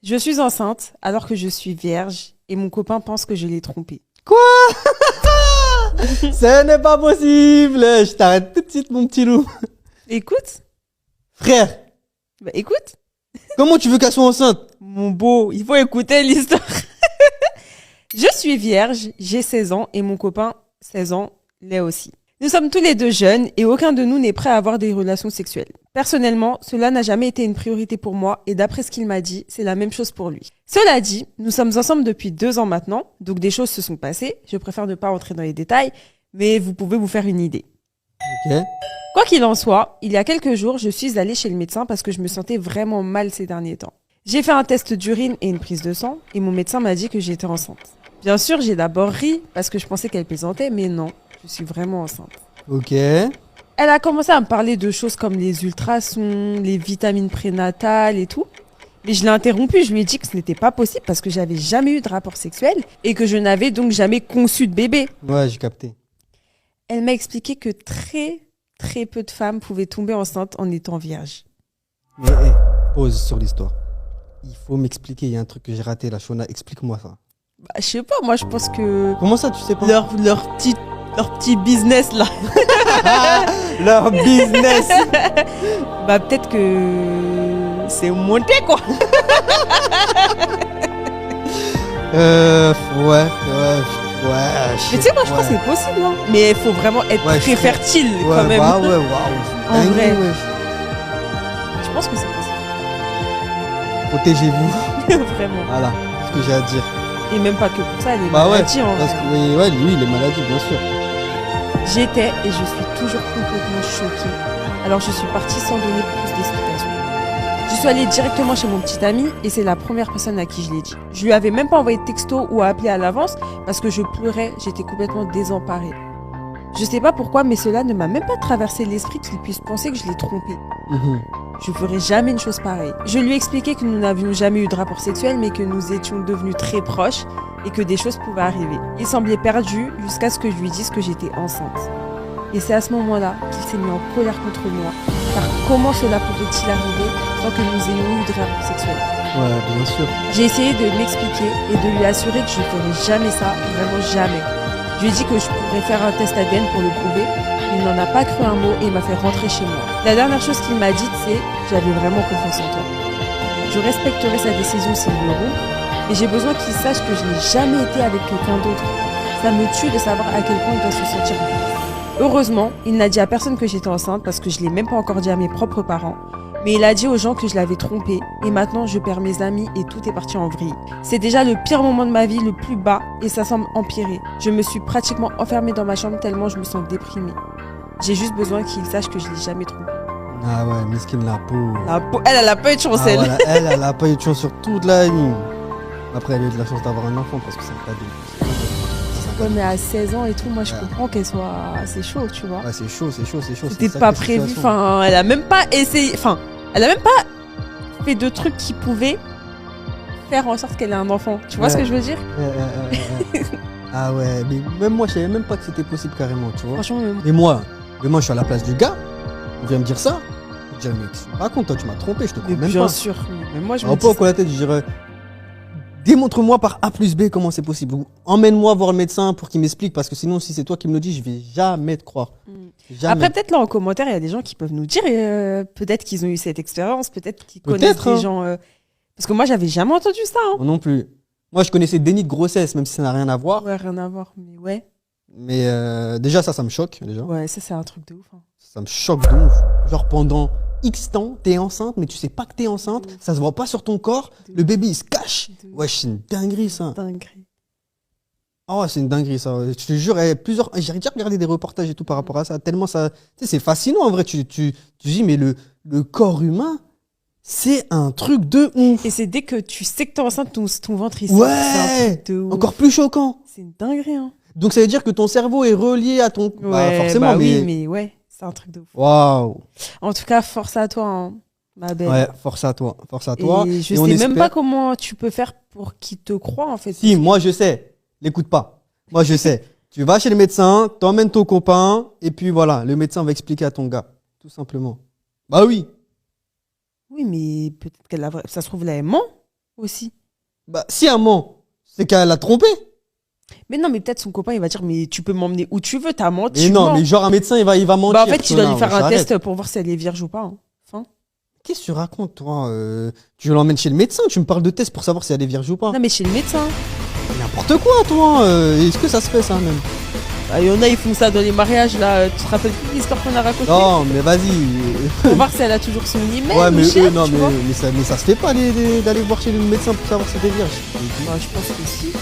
Je suis enceinte alors que je suis vierge et mon copain pense que je l'ai trompé. Quoi? Ce n'est pas possible. Je t'arrête tout de suite, mon petit loup. Écoute, Frère, écoute, comment tu veux qu'elle soit enceinte? mon beau, il faut écouter l'histoire. Je suis vierge, j'ai 16 ans et mon copain, 16 ans, l'est aussi. Nous sommes tous les deux jeunes et aucun de nous n'est prêt à avoir des relations sexuelles. Personnellement, cela n'a jamais été une priorité pour moi et d'après ce qu'il m'a dit, c'est la même chose pour lui. Cela dit, nous sommes ensemble depuis 2 ans maintenant, donc des choses se sont passées. Je préfère ne pas rentrer dans les détails, mais vous pouvez vous faire une idée. Ok. Quoi qu'il en soit, il y a quelques jours, je suis allée chez le médecin parce que je me sentais vraiment mal ces derniers temps. J'ai fait un test d'urine et une prise de sang et mon médecin m'a dit que j'étais enceinte. Bien sûr, j'ai d'abord ri parce que je pensais qu'elle plaisantait, mais non, je suis vraiment enceinte. Ok. Elle a commencé à me parler de choses comme les ultrasons, les vitamines prénatales et tout. Mais je l'ai interrompu, je lui ai dit que ce n'était pas possible parce que j'avais jamais eu de rapport sexuel et que je n'avais donc jamais conçu de bébé. Ouais, j'ai capté. Elle m'a expliqué que très peu de femmes pouvaient tomber enceintes en étant vierges. Mais, pause sur l'histoire. Il faut m'expliquer, il y a un truc que j'ai raté là, Shona, explique-moi ça. Bah, je sais pas, moi je pense que Comment ça, tu sais pas? leur petit business là, Leur business. bah peut-être que c'est monté quoi. Ouais. Mais tu sais, moi je pense que c'est possible, hein. Mais il faut vraiment être Ouais, très je- fertile Ouais, quand même. bah ouais, waouh. En vrai. Ouais. Je pense que c'est possible. Protégez-vous. Vraiment. Voilà, c'est ce que j'ai à dire. Et même pas que pour ça, les Bah ouais, maladies en parce vrai. que oui, ouais, lui, les maladies, bien sûr. J'étais et je suis toujours complètement choquée. Alors je suis partie sans donner plus d'explications. Je suis allée directement chez mon petit ami et c'est la première personne à qui je l'ai dit. Je lui avais même pas envoyé de texto ou appelé à l'avance parce que je pleurais, j'étais complètement désemparée. Je sais pas pourquoi, mais cela ne m'a même pas traversé l'esprit qu'il puisse penser que je l'ai trompé. Mhm. Je ferai jamais une chose pareille. Je lui ai expliqué que nous n'avions jamais eu de rapport sexuel, mais que nous étions devenus très proches et que des choses pouvaient arriver. Il semblait perdu jusqu'à ce que je lui dise que j'étais enceinte. Et c'est à ce moment-là qu'il s'est mis en colère contre moi. Car comment cela pouvait-il arriver sans que nous ayons eu de rapport sexuel? Ouais, bien sûr. J'ai essayé de m'expliquer et de lui assurer que je ne ferais jamais ça, vraiment jamais. Je lui ai dit que je pourrais faire un test ADN pour le prouver. Il n'en a pas cru un mot et il m'a fait rentrer chez moi. La dernière chose qu'il m'a dite, c'est « J'avais vraiment confiance en toi. Je respecterai sa décision s'il veut rompre, mais j'ai besoin qu'il sache que je n'ai jamais été avec quelqu'un d'autre. Ça me tue de savoir à quel point il doit se sentir bien. » Heureusement, il n'a dit à personne que j'étais enceinte parce que je l'ai même pas encore dit à mes propres parents. Mais il a dit aux gens que je l'avais trompé et maintenant je perds mes amis et tout est parti en vrille. C'est déjà le pire moment de ma vie, le plus bas et ça semble empirer. Je me suis pratiquement enfermée dans ma chambre tellement je me sens déprimée. J'ai juste besoin qu'il sache que je l'ai jamais trompé. Ah ouais, miskin la peau. Elle a pas eu de chance, Ah, elle. voilà, elle a pas eu de chance sur toute la ligne. Après, elle a eu de la chance d'avoir un enfant parce que c'est pas des. Ouais, mais à 16 ans et tout, moi je Ouais. comprends qu'elle soit assez chaud, tu vois. Ouais, c'est chaud. C'était pas prévu, enfin, elle a même pas essayé, enfin, elle a même pas fait de trucs qui pouvaient faire en sorte qu'elle ait un enfant. Tu vois Ouais. ce que je veux dire? Ah ouais, mais même moi, je savais même pas que c'était possible carrément, tu vois. Franchement, Et moi, je suis à la place du gars. On vient me dire ça. Je dis, mais qu'est-ce que tu me racontes, toi, tu m'as trompé, je te crois même bien pas. sûr. Mais moi je me Alors, dis pas au coin de la tête, je dirais, démontre-moi par A plus B comment c'est possible. Ou emmène-moi voir le médecin pour qu'il m'explique, parce que sinon, si c'est toi qui me le dis, je vais jamais te croire. Jamais. Après, peut-être là en commentaire, il y a des gens qui peuvent nous dire, peut-être qu'ils ont eu cette expérience, peut-être qu'ils connaissent Peut-être, des hein. gens. Parce que moi, j'avais jamais entendu ça. Hein. Moi non plus. Moi, je connaissais déni de grossesse, même si ça n'a rien à voir. Ouais, rien à voir. Mais ouais, Mais déjà, ça me choque. Déjà. ouais, ça c'est un truc de ouf. Hein. Ça me choque de ouf. Genre, pendant X temps, t'es enceinte, mais tu sais pas que t'es enceinte. De ouf. Ça se voit pas sur ton corps. De Le bébé, il se cache. De ouf. Wesh, c'est une dinguerie, ça. Dinguerie. Ah ouais, c'est une dinguerie, ça. Je te jure, j'ai déjà regardé des reportages et tout par rapport à ça. Tellement ça. Tu sais, c'est fascinant, en vrai. Tu dis, mais le corps humain, c'est un truc de ouf. Et c'est dès que tu sais que t'es enceinte, ton ventre il Ouais. c'est un truc de ouf. Encore plus choquant. C'est une dinguerie. Hein. Donc, ça veut dire que ton cerveau est relié à ton. Bah, Ouais, forcément, bah mais. oui, mais ouais, c'est un truc de ouf. Waouh. En tout cas, force à toi, hein, ma belle. Ouais, force à toi. Force à toi. Et je Et on sais même espère- pas comment tu peux faire pour qu'il te croie, en fait. Si, moi je sais. L'écoute pas. Moi je sais. Tu vas chez le médecin, t'emmènes ton copain, et puis voilà, le médecin va expliquer à ton gars. Tout simplement. Bah oui. Oui, mais peut-être qu'elle a... Ça se trouve, là, elle ment. aussi. Bah, si elle ment, c'est qu'elle a trompé. Mais non, mais peut-être son copain, il va dire, mais tu peux m'emmener où tu veux, t'as menti. Mais tu non, mens. mais genre un médecin, il va mentir. Bah, en fait, il doit lui connard, faire un arrête. test pour voir si elle est vierge ou pas. Hein. Enfin. Qu'est-ce que tu racontes, toi Tu l'emmènes chez le médecin, tu me parles de test pour savoir si elle est vierge ou pas. Non, mais chez le médecin. N'importe quoi, toi. Est-ce que ça se fait, ça, même? Bah, il y en a, ils font ça dans les mariages, là. Tu te rappelles plus l'histoire qu'on a racontée? Non, mais vas-y. Pour voir si elle a toujours son email Ouais, ou mais chef, non, tu vois. mais ça se fait pas d'aller voir chez le médecin pour savoir si t'es vierge. Bah, je pense que si.